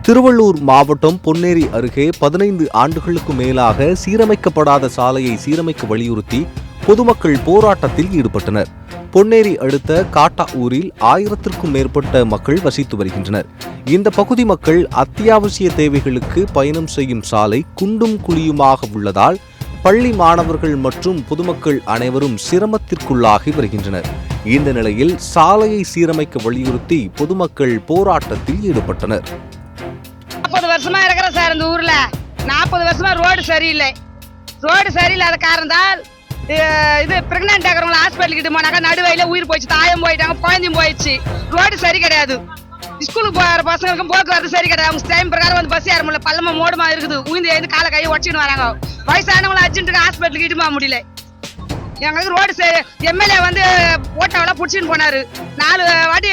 திருவள்ளூர் மாவட்டம் பொன்னேரி அருகே 15 ஆண்டுகளுக்கு மேலாக சீரமைக்கப்படாத சாலையை சீரமைக்க வலியுறுத்தி பொதுமக்கள் போராட்டத்தில் ஈடுபட்டனர். பொன்னேரி அடுத்த காட்டா ஊரில் 1000க்கும் மேற்பட்ட மக்கள் வசித்து வருகின்றனர். இந்த பகுதி மக்கள் அத்தியாவசிய தேவைகளுக்கு பயணம் செய்யும் சாலை குண்டும் குழியுமாக உள்ளதால் பள்ளி மாணவர்கள் மற்றும் பொதுமக்கள் அனைவரும் சிரமத்திற்குள்ளாகி வருகின்றனர். இந்த நிலையில் சாலையை சீரமைக்க வலியுறுத்தி பொதுமக்கள் போராட்டத்தில் ஈடுபட்டனர். 40 வருஷமா இருக்கிற சார் இந்த ஊர்ல 40 வருஷமா ரோடு சரியில்லாத காரணத்தால் இது பிரெக்னன்ட் ஆகிறவங்க ஹாஸ்பிட்டலுக்கு போனாக்கா நடுவையில உயிர் போயிடுச்சு, தாயம் போயிட்டாங்க, குழந்தையும் போயிடுச்சு. ரோடு சரி கிடையாது. ஸ்கூலுக்கு போகிற பசங்களுக்கும் போக்குவரத்து சரி கிடையாது. அவங்க டைம் பிரகாரம் வந்து பஸ் ஏற முடியல, பள்ளமா மோடமா இருக்குது. உயிர்ந்து எழுந்து காலை கையை உடச்சின்னு வராங்க. வயசானவங்களை அர்ஜென்ட்டுக்கு ஹாஸ்பிட்டலுக்கு இட்டுமா முடியல. எங்களுக்கு ரோடு எம்எல்ஏ வந்து ஓட்டாவெல்லாம் பிடிச்சின்னு போனாரு. 4 வாட்டி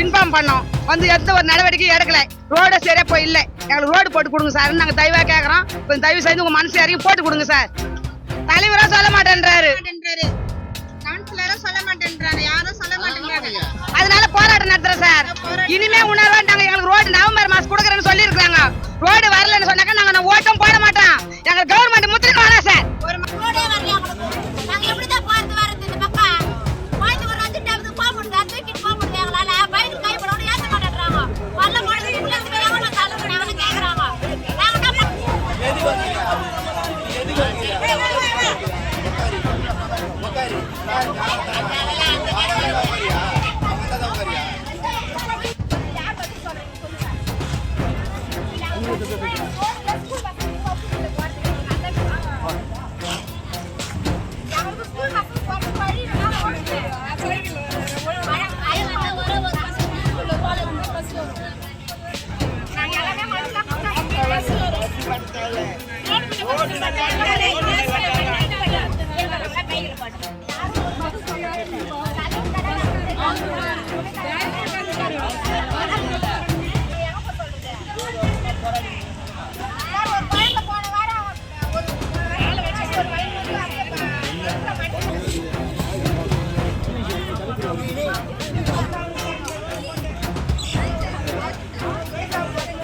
இன்ஃபார்ம் பண்ணோம், வந்து எந்த ஒரு நடவடிக்கையும் எடுக்கல. ரோடு சரியா போய் இல்லை. எங்களுக்கு ரோடு போட்டு கொடுங்க சார், நாங்கள் தயவா கேட்குறோம். கொஞ்சம் தயவு செய்து உங்க மனசு யாரையும் போட்டு கொடுங்க சார். தலைவரா சொல்ல மாட்டேன்றாரு, கவுன்சிலரா சொல்ல மாட்டேன்றாரு, யாரும் சொல்ல மாட்டேங்கிறாங்க. அதனால போராட்டம் நடத்துறோம் சார். இனிமே உணர்வாண்டாங்க. எங்களுக்கு ரோடு நவம்பர் மாசம் கொடுக்குறேன்னு சொல்லி இருக்காங்க. ரோடு வரலன்னு சொன்னாக்கா நாங்க ஓட்டம் போட மாட்டோம். எங்க கவர்மெண்ட் முத்திரிக்கை வேணாம் சார். Road